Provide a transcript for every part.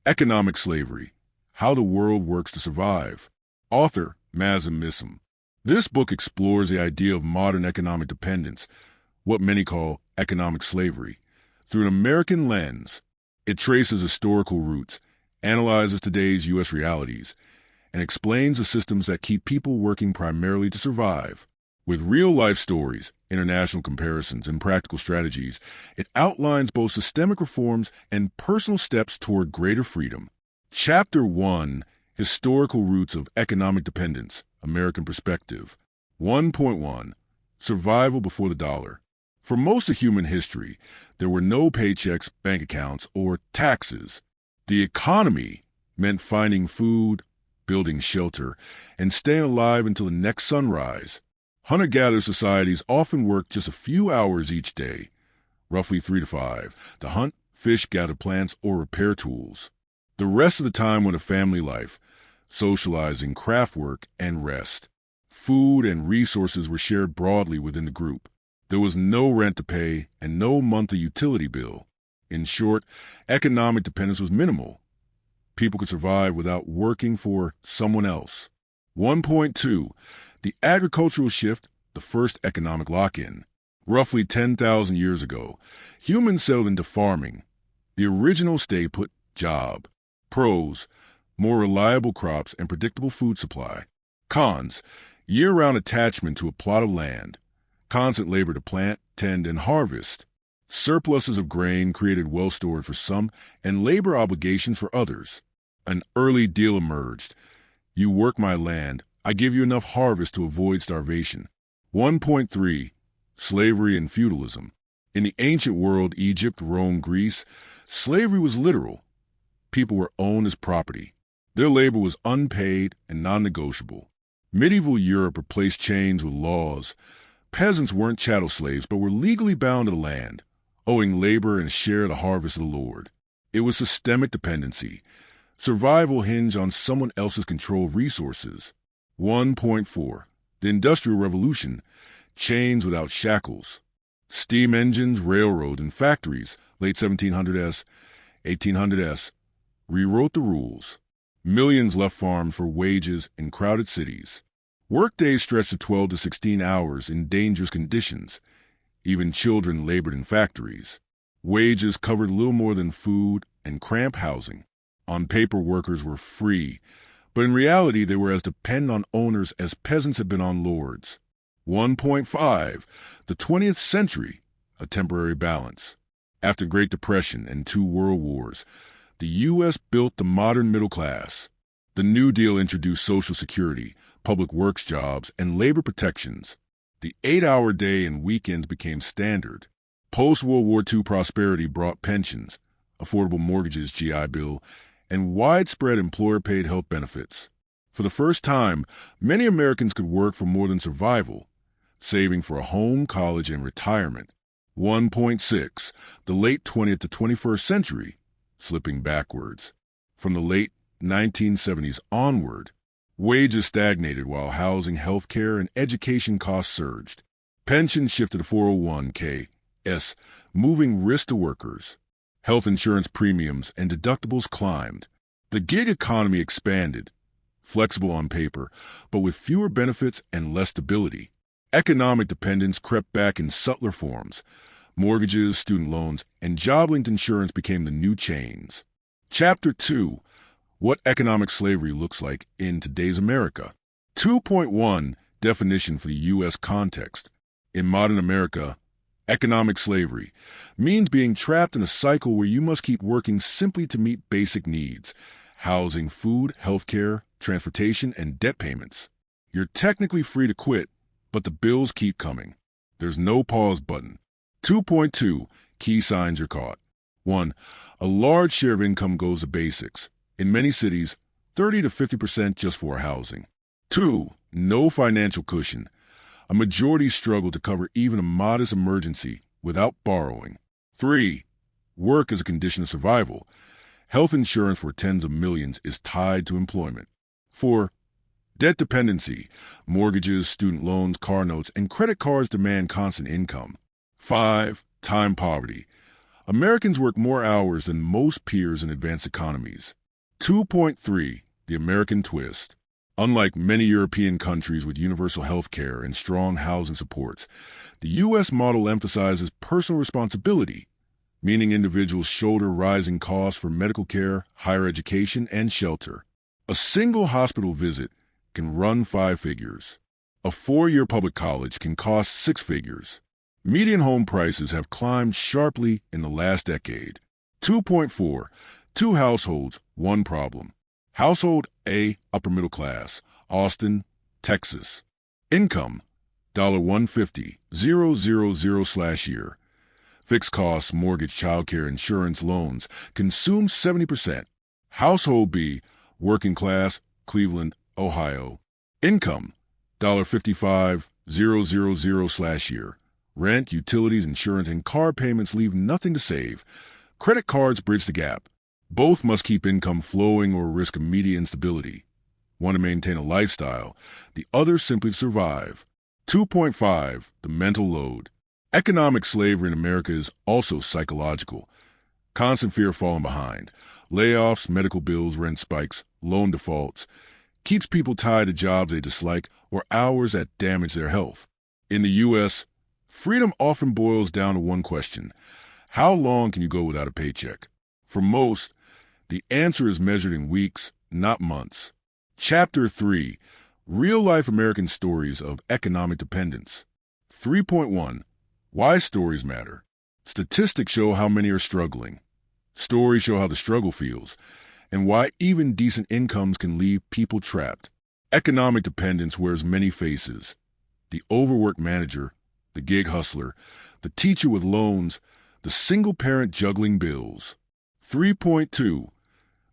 Economic Slavery: How the World Works to Survive. Author Mazin Missim. This book explores the idea of modern economic dependence, what many call economic slavery, through an American lens. It traces historical roots, analyzes today's U.S. realities, and explains the systems that keep people working primarily to survive. With real-life stories, international comparisons, and practical strategies, it outlines both systemic reforms and personal steps toward greater freedom. Chapter 1: Historical Roots of Economic Dependence, American Perspective. 1.1: Survival Before the Dollar. For most of human history, there were no paychecks, bank accounts, or taxes. The economy meant finding food, building shelter, and staying alive until the next sunrise. Hunter-gatherer societies often worked just a few hours each day, roughly 3 to 5, to hunt, fish, gather plants, or repair tools. The rest of the time went a family life, socializing, craft work, and rest. Food and resources were shared broadly within the group. There was no rent to pay and no monthly utility bill. In short, economic dependence was minimal. People could survive without working for someone else. 1.2: The agricultural shift, the first economic lock-in. Roughly 10,000 years ago, humans settled into farming, the original stay-put job. Pros: more reliable crops and predictable food supply. Cons: year-round attachment to a plot of land, constant labor to plant, tend, and harvest. Surpluses of grain created well stored for some and labor obligations for others. An early deal emerged. You work my land, I give you enough harvest to avoid starvation. 1.3: Slavery and Feudalism. In the ancient world, Egypt, Rome, Greece, slavery was literal. People were owned as property. Their labor was unpaid and non-negotiable. Medieval Europe replaced chains with laws. Peasants weren't chattel slaves, but were legally bound to the land, owing labor and share the harvest of the Lord. It was systemic dependency. Survival hinged on someone else's control of resources. 1.4: The Industrial Revolution: Chains without shackles. Steam engines, railroads, and factories, late 1700s, 1800s, rewrote the rules. Millions left farms for wages in crowded cities. Workdays stretched to 12 to 16 hours in dangerous conditions. Even children labored in factories. Wages covered little more than food and cramped housing. On paper, workers were free, but in reality they were as dependent on owners as peasants had been on lords. 1.5: The 20th Century: A Temporary Balance. After Great Depression and 2 world wars, the U.S. built the modern middle class. The New Deal introduced Social Security, public works jobs, and labor protections. The 8-hour day and weekends became standard. Post-World War II prosperity brought pensions, affordable mortgages, GI Bill, and widespread employer-paid health benefits. For the first time, many Americans could work for more than survival, saving for a home, college, and retirement. 1.6: The late 20th to 21st century: Slipping backwards. From the late 1970s onward, wages stagnated while housing, health care, and education costs surged. Pensions shifted to 401(k)s, moving risk to workers. Health insurance premiums and deductibles climbed. The gig economy expanded, flexible on paper, but with fewer benefits and less stability. Economic dependence crept back in subtler forms. Mortgages, student loans, and job-linked insurance became the new chains. Chapter 2: What Economic Slavery Looks Like in Today's America. 2.1: Definition for the U.S. context. In modern America, economic slavery means being trapped in a cycle where you must keep working simply to meet basic needs: housing, food, health care, transportation, and debt payments. You're technically free to quit, but the bills keep coming. There's no pause button. 2.2: Key signs you're caught. 1. A large share of income goes to basics. In many cities, 30 to 50% just for housing. 2. No financial cushion. A majority struggle to cover even a modest emergency without borrowing. 3. Work is a condition of survival. Health insurance for tens of millions is tied to employment. 4. Debt dependency. Mortgages, student loans, car notes, and credit cards demand constant income. 5. Time poverty. Americans work more hours than most peers in advanced economies. 2.3. The American twist. Unlike many European countries with universal health care and strong housing supports, the U.S. model emphasizes personal responsibility, meaning individuals shoulder rising costs for medical care, higher education, and shelter. A single hospital visit can run 5 figures. A 4-year public college can cost 6 figures. Median home prices have climbed sharply in the last decade. 2.4. 2 households, 1 problem. Household A, upper middle class, Austin, Texas. Income, $150,000/year. Fixed costs, mortgage, childcare, insurance, loans, consume 70%. Household B, working class, Cleveland, Ohio. Income, $55,000/year. Rent, utilities, insurance, and car payments leave nothing to save. Credit cards bridge the gap. Both must keep income flowing or risk immediate instability. One to maintain a lifestyle, the other simply to survive. 2.5. The mental load. Economic slavery in America is also psychological. Constant fear of falling behind. Layoffs, medical bills, rent spikes, loan defaults. Keeps people tied to jobs they dislike or hours that damage their health. In the U.S., freedom often boils down to one question: how long can you go without a paycheck? For most, the answer is measured in weeks, not months. Chapter 3. Real-life American Stories of Economic Dependence. 3.1. Why stories matter. Statistics show how many are struggling. Stories show how the struggle feels, and why even decent incomes can leave people trapped. Economic dependence wears many faces. The overworked manager, the gig hustler, the teacher with loans, the single parent juggling bills. 3.2.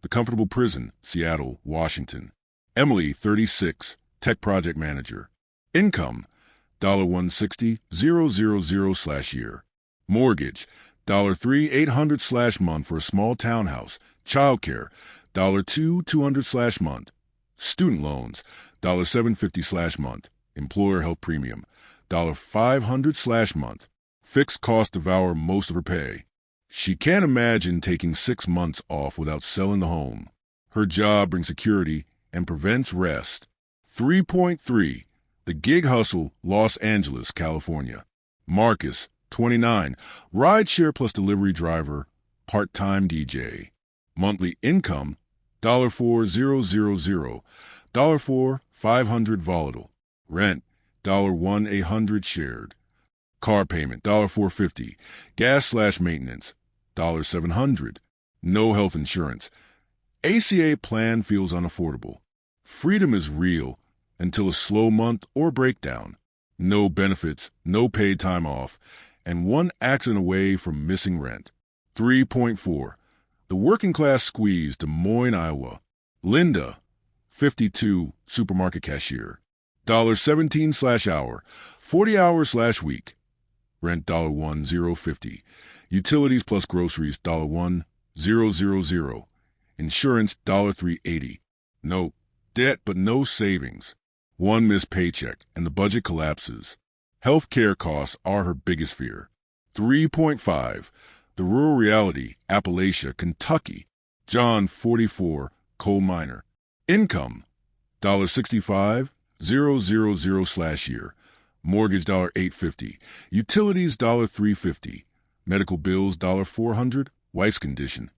The Comfortable Prison, Seattle, Washington. Emily, 36, tech project manager. Income, $160,000/year. Mortgage, $3,800/month for a small townhouse. Childcare, $2,200/month. Student loans, $750/month. Employer health premium, $500/month. Fixed costs devour most of her pay. She can't imagine taking 6 months off without selling the home. Her job brings security and prevents rest. 3.3. The Gig Hustle, Los Angeles, California. Marcus, 29, rideshare plus delivery driver, part-time DJ. Monthly income, $4,000, $4,500 volatile. Rent, $1,800 shared. Car payment, $450. Gas/maintenance, $700. No health insurance. ACA plan feels unaffordable. Freedom is real until a slow month or breakdown. No benefits, no paid time off, and one accident away from missing rent. 3.4. The working class squeeze, Des Moines, Iowa. Linda, 52, supermarket cashier. $17/hour, 40 hours/week. Rent $1,050. Utilities plus groceries $1,000. Insurance $380. No debt but no savings. One missed paycheck and the budget collapses. Health care costs are her biggest fear. 3.5. The rural reality, Appalachia, Kentucky. John, 44, coal miner. Income $65,000/year. Mortgage $850. Utilities $350. Medical bills $400. Wife's condition.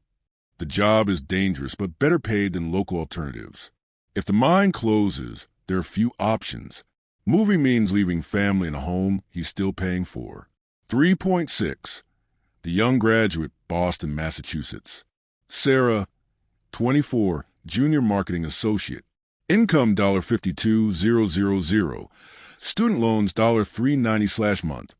The job is dangerous but better paid than local alternatives. If the mind closes, there are few options. Moving means leaving family and a home he's still paying for. 3.6. The young graduate, Boston, Massachusetts. Sarah, 24, junior marketing associate. Income $52,000. Student loans $390/month.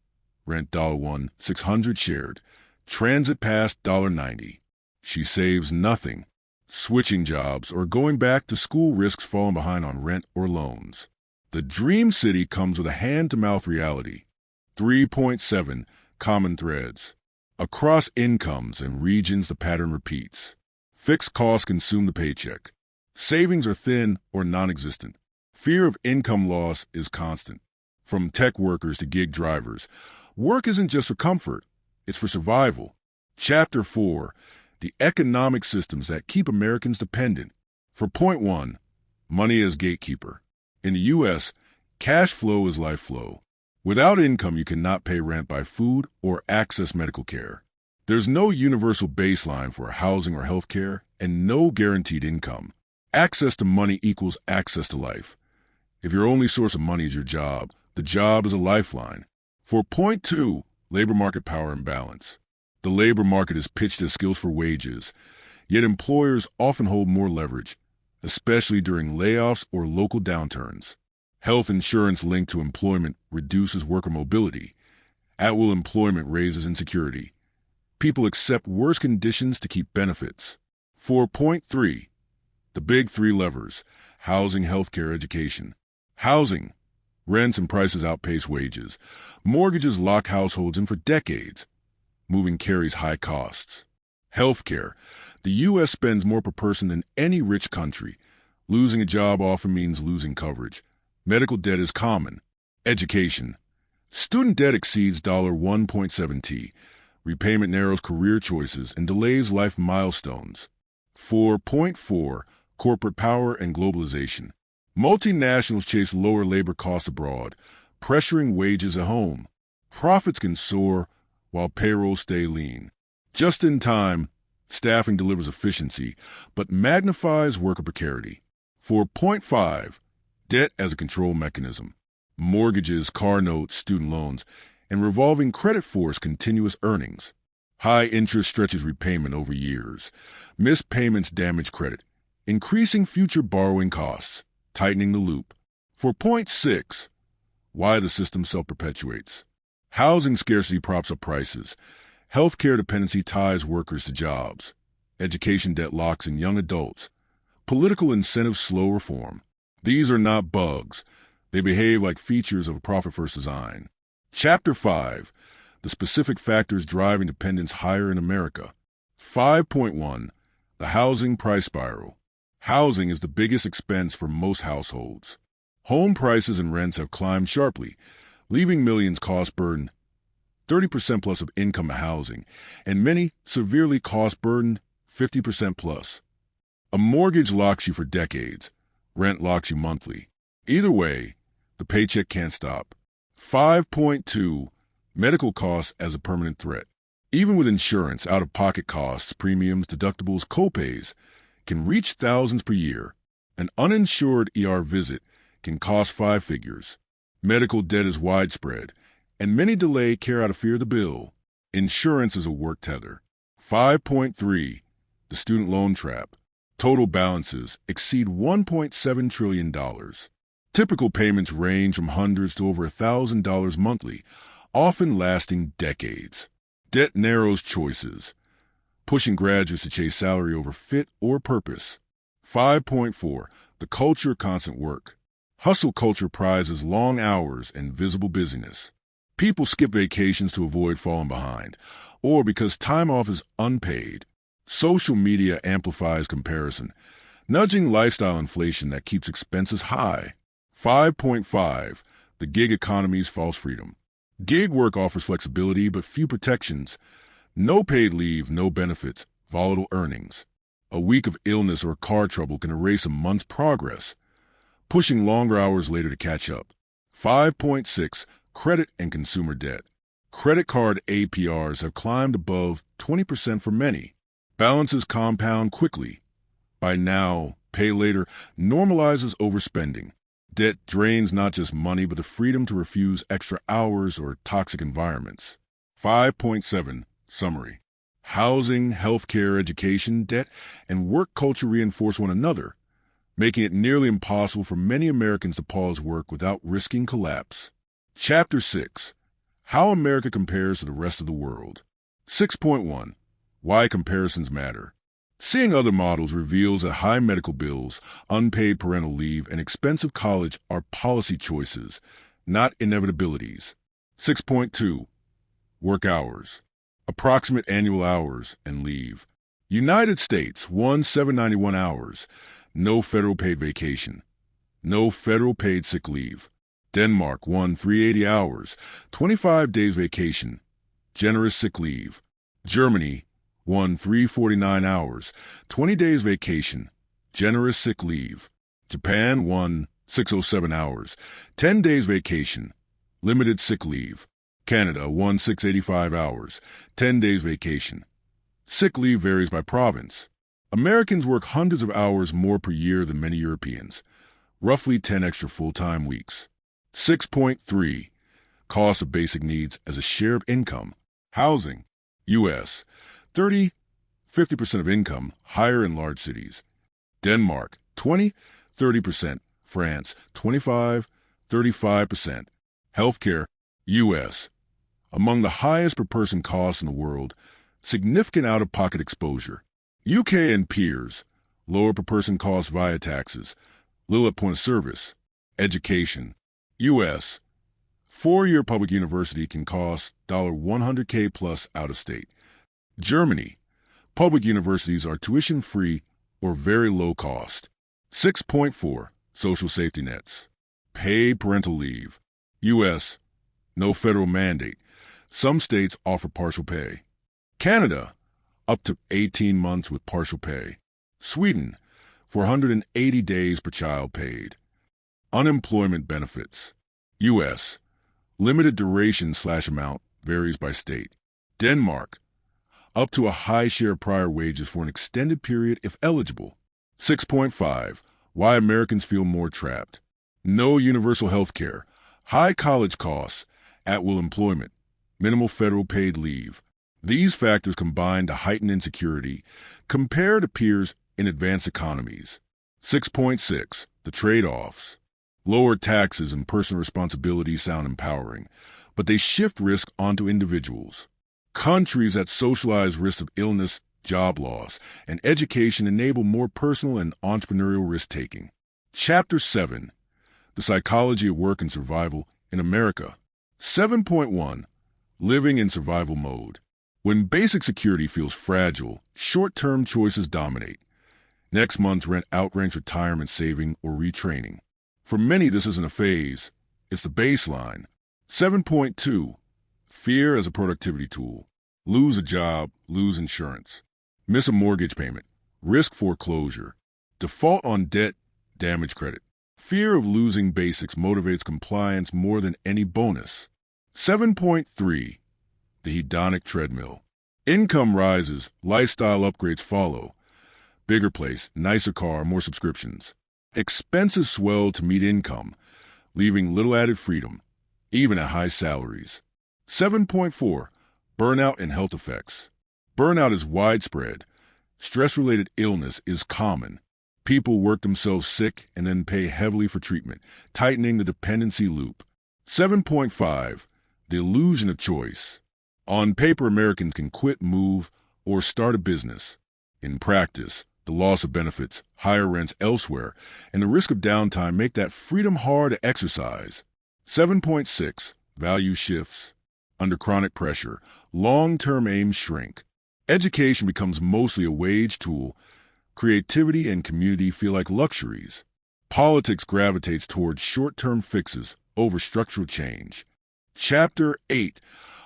Rent $1,600 shared. Transit pass $90. She saves nothing. Switching jobs or going back to school risks falling behind on rent or loans. The dream city comes with a hand-to-mouth reality. 3.7. Common threads. Across incomes and regions, the pattern repeats. Fixed costs consume the paycheck. Savings are thin or non-existent. Fear of income loss is constant. From tech workers to gig drivers, work isn't just for comfort, it's for survival. Chapter 4. The economic systems that keep Americans dependent. For point 1, money as gatekeeper. In the U.S., cash flow is life flow. Without income, you cannot pay rent, buy food, or access medical care. There's no universal baseline for housing or health care, and no guaranteed income. Access to money equals access to life. If your only source of money is your job, the job is a lifeline. For point 2, labor market power imbalance. The labor market is pitched as skills for wages, yet employers often hold more leverage, especially during layoffs or local downturns. Health insurance linked to employment reduces worker mobility. At-will employment raises insecurity. People accept worse conditions to keep benefits. 4.3. The big three levers: housing, healthcare, education. Housing. Rents and prices outpace wages. Mortgages lock households in for decades. Moving carries high costs. Healthcare. The U.S. spends more per person than any rich country. Losing a job often means losing coverage. Medical debt is common. Education. Student debt exceeds $1.7 T. Repayment narrows career choices and delays life milestones. 4.4. Corporate power and globalization. Multinationals chase lower labor costs abroad, pressuring wages at home. Profits can soar while payrolls stay lean. Just in time, staffing delivers efficiency, but magnifies worker precarity. 4.5. Debt as a control mechanism. Mortgages, car notes, student loans, and revolving credit force continuous earnings. High interest stretches repayment over years. Missed payments damage credit, increasing future borrowing costs, tightening the loop. 4.6. Why the system self-perpetuates. Housing scarcity props up prices. Healthcare dependency ties workers to jobs. Education debt locks in young adults. Political incentives slow reform. These are not bugs. They behave like features of a profit-first design. Chapter 5. The specific factors driving dependence higher in America. 5.1. The housing price spiral. Housing is the biggest expense for most households. Home prices and rents have climbed sharply, leaving millions cost-burdened, 30% plus of income to housing, and many severely cost-burdened, 50% plus. A mortgage locks you for decades. Rent locks you monthly. Either way, the paycheck can't stop. 5.2. Medical costs as a permanent threat. Even with insurance, out-of-pocket costs, premiums, deductibles, copays can reach thousands per year. An uninsured ER visit can cost 5 figures. Medical debt is widespread, and many delay care out of fear of the bill. Insurance is a work tether. 5.3. The student loan trap. Total balances exceed $1.7 trillion. Typical payments range from hundreds to over $1,000 monthly, often lasting decades. Debt narrows choices, pushing graduates to chase salary over fit or purpose. 5.4. The culture of constant work. Hustle culture prizes long hours and visible busyness. People skip vacations to avoid falling behind, or because time off is unpaid. Social media amplifies comparison, nudging lifestyle inflation that keeps expenses high. 5.5. The gig economy's false freedom. Gig work offers flexibility but few protections. No paid leave, no benefits, volatile earnings. A week of illness or car trouble can erase a month's progress, pushing longer hours later to catch up. 5.6. Credit and consumer debt. Credit card APRs have climbed above 20% for many. Balances compound quickly. Buy now, pay later normalizes overspending. Debt drains not just money, but the freedom to refuse extra hours or toxic environments. 5.7. Summary. Housing, healthcare, education, debt, and work culture reinforce one another, making it nearly impossible for many Americans to pause work without risking collapse. Chapter 6. How America compares to the rest of the world. 6.1. Why comparisons matter. Seeing other models reveals that high medical bills, unpaid parental leave, and expensive college are policy choices, not inevitabilities. 6.2. Work hours. Approximate annual hours and leave. United States, 791 hours. No federal paid vacation. No federal paid sick leave. Denmark, 380 hours. 25 days vacation. Generous sick leave. Germany, 1 349 hours, 20 days vacation, generous sick leave. Japan 1 607 hours, 10 days vacation, limited sick leave. Canada 1 685 hours, 10 days vacation. Sick leave varies by province. Americans work hundreds of hours more per year than many Europeans, roughly 10 extra full-time weeks. 6.3. Cost of basic needs as a share of income. Housing. U.S. 30-50% of income, higher in large cities. Denmark. 20-30%. France. 25-35%. Healthcare. U.S. Among the highest per-person costs in the world, significant out-of-pocket exposure. UK and peers. Lower per-person costs via taxes. Little at point of service. Education. U.S. Four-year public university can cost $100K plus out of state. Germany. Public universities are tuition-free or very low cost. 6.4. Social safety nets. Paid parental leave. U.S. No federal mandate. Some states offer partial pay. Canada. Up to 18 months with partial pay. Sweden. 480 days per child paid. Unemployment benefits. U.S. Limited duration/amount varies by state. Denmark. Up to a high share of prior wages for an extended period if eligible. 6.5. Why Americans feel more trapped. No universal health care. High college costs. At-will employment. Minimal federal paid leave. These factors combine to heighten insecurity compared to peers in advanced economies. 6.6. The trade-offs. Lower taxes and personal responsibility sound empowering, but they shift risk onto individuals. Countries that socialize risk of illness, job loss, and education enable more personal and entrepreneurial risk-taking. Chapter 7. The Psychology of Work and Survival in America. 7.1. Living in survival mode. When basic security feels fragile, short-term choices dominate. Next month's rent outranks retirement saving or retraining. For many, this isn't a phase. It's the baseline. 7.2. Fear as a productivity tool. Lose a job, lose insurance. Miss a mortgage payment. Risk foreclosure. Default on debt, damage credit. Fear of losing basics motivates compliance more than any bonus. 7.3. The hedonic treadmill. Income rises, lifestyle upgrades follow. Bigger place, nicer car, more subscriptions. Expenses swell to meet income, leaving little added freedom, even at high salaries. 7.4. Burnout and health effects. Burnout is widespread. Stress-related illness is common. People work themselves sick and then pay heavily for treatment, tightening the dependency loop. 7.5. The illusion of choice. On paper, Americans can quit, move, or start a business. In practice, the loss of benefits, higher rents elsewhere, and the risk of downtime make that freedom hard to exercise. 7.6. Value shifts. Under chronic pressure, long-term aims shrink. Education becomes mostly a wage tool. Creativity and community feel like luxuries. Politics gravitates towards short-term fixes over structural change. Chapter 8.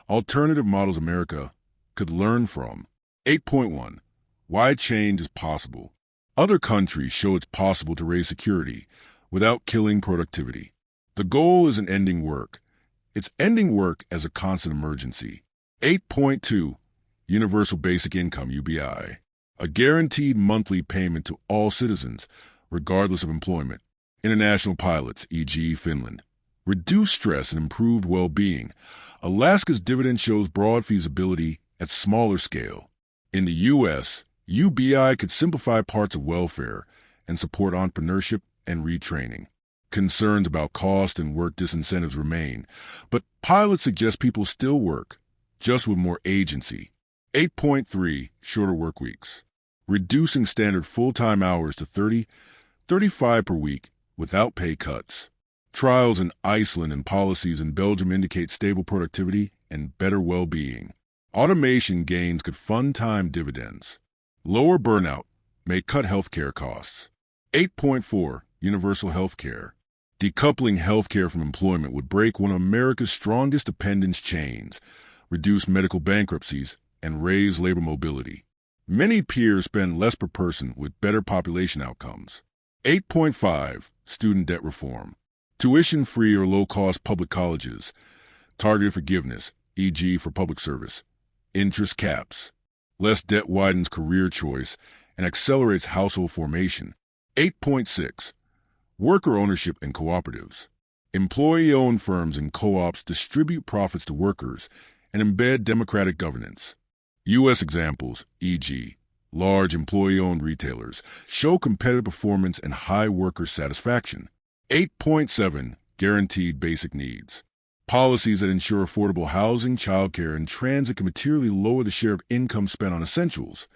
Alternative models America could learn from. 8.1. Why change is possible. Other countries show it's possible to raise security without killing productivity. The goal isn't ending work. It's ending work as a constant emergency. 8.2. Universal Basic Income, UBI. A guaranteed monthly payment to all citizens, regardless of employment. International pilots, e.g. Finland. Reduced stress and improved well-being. Alaska's dividend shows broad feasibility at smaller scale. In the U.S., UBI could simplify parts of welfare and support entrepreneurship and retraining. Concerns about cost and work disincentives remain, but pilots suggest people still work, just with more agency. 8.3. Shorter work weeks. Reducing standard full-time hours to 35 per week without pay cuts. Trials in Iceland and policies in Belgium indicate stable productivity and better well-being. Automation gains could fund time dividends. Lower burnout may cut healthcare costs. 8.4. Universal health care. Decoupling healthcare from employment would break one of America's strongest dependence chains, reduce medical bankruptcies, and raise labor mobility. Many peers spend less per person with better population outcomes. 8.5. Student debt reform. Tuition-free or low-cost public colleges. Targeted forgiveness, e.g. for public service. Interest caps. Less debt widens career choice and accelerates household formation. 8.6. Worker ownership and cooperatives. Employee-owned firms and co-ops distribute profits to workers and embed democratic governance. U.S. examples, e.g., large employee-owned retailers, show competitive performance and high worker satisfaction. 8.7. Guaranteed basic needs. Policies that ensure affordable housing, childcare, and transit can materially lower the share of income spent on essentials,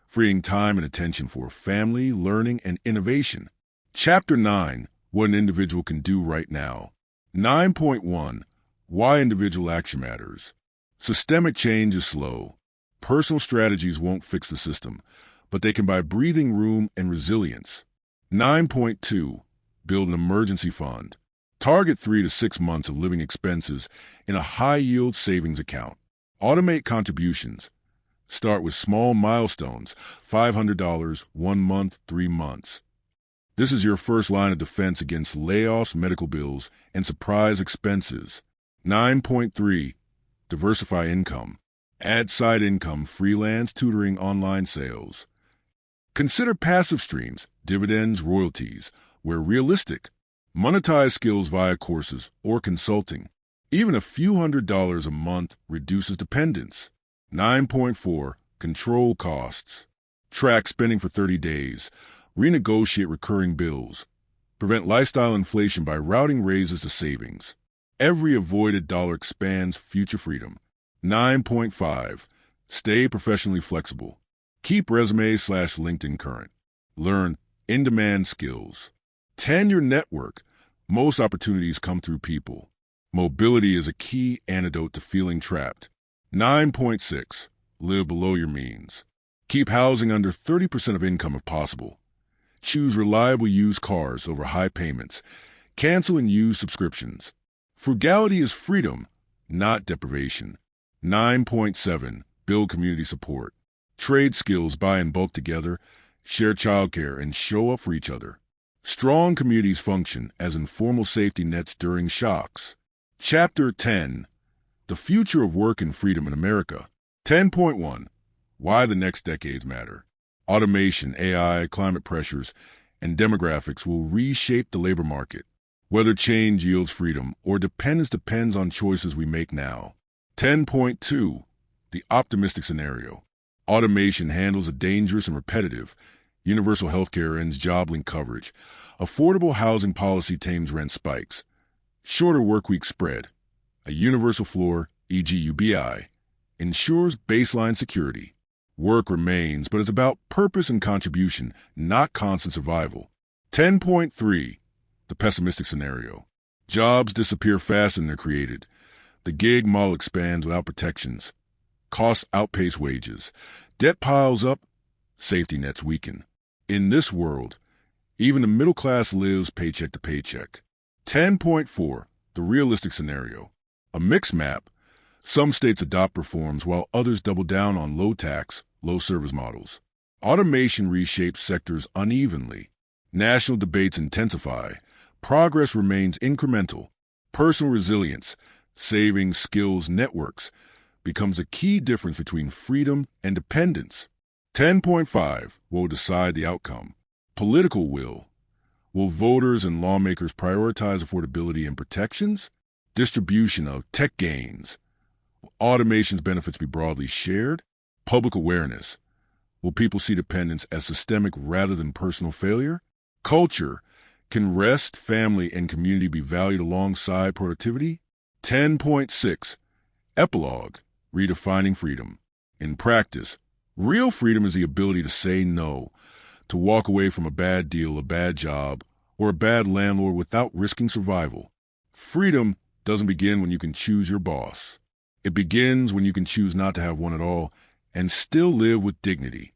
freeing time and attention for family, learning, and innovation. Chapter 9. What an individual can do right now. 9.1. Why individual action matters. Systemic change is slow. Personal strategies won't fix the system, but they can buy breathing room and resilience. 9.2. Build an emergency fund. Target 3 to 6 months of living expenses in a high-yield savings account. Automate contributions. Start with small milestones, $500, 1 month, 3 months. This is your first line of defense against layoffs, medical bills, and surprise expenses. 9.3. Diversify income. Add side income, freelance, tutoring, online sales. Consider passive streams, dividends, royalties, where realistic. Monetize skills via courses or consulting. Even a few $100s a month reduces dependence. 9.4. Control costs. Track spending for 30 days. Renegotiate recurring bills. Prevent lifestyle inflation by routing raises to savings. Every avoided dollar expands future freedom. 9.5. Stay professionally flexible. Keep resume/LinkedIn current. Learn in-demand skills. 10. Your network. Most opportunities come through people. Mobility is a key antidote to feeling trapped. 9.6. Live below your means. Keep housing under 30% of income if possible. Choose reliable used cars over high payments. Cancel and use subscriptions. Frugality is freedom, not deprivation. 9.7. Build community support. Trade skills, buy in bulk together, share childcare, and show up for each other. Strong communities function as informal safety nets during shocks. Chapter 10. The future of work and freedom in America. 10.1. Why the next decades matter. Automation, AI, climate pressures, and demographics will reshape the labor market. Whether change yields freedom or dependence depends on choices we make now. 10.2. The optimistic scenario. Automation handles the dangerous and repetitive. Universal healthcare ends job-link coverage. Affordable housing policy tames rent spikes. Shorter workweek spread. A universal floor, e.g. UBI, ensures baseline security. Work remains, but it's about purpose and contribution, not constant survival. 10.3. The pessimistic scenario. Jobs disappear faster than they're created. The gig model expands without protections. Costs outpace wages. Debt piles up. Safety nets weaken. In this world, even the middle class lives paycheck to paycheck. 10.4. The realistic scenario. A mixed map. Some states adopt reforms while others double down on low tax, low service models. Automation reshapes sectors unevenly. National debates intensify. Progress remains incremental. Personal resilience, savings, skills, networks, becomes a key difference between freedom and dependence. 10.5 will decide the outcome. Political will. Will voters and lawmakers prioritize affordability and protections? Distribution of tech gains. Will automation's benefits be broadly shared? Public awareness. Will people see dependence as systemic rather than personal failure? Culture. Can rest, family, and community be valued alongside productivity? 10.6. Epilogue. Redefining freedom. In practice, real freedom is the ability to say no, to walk away from a bad deal, a bad job, or a bad landlord without risking survival. Freedom doesn't begin when you can choose your boss. It begins when you can choose not to have one at all and still live with dignity.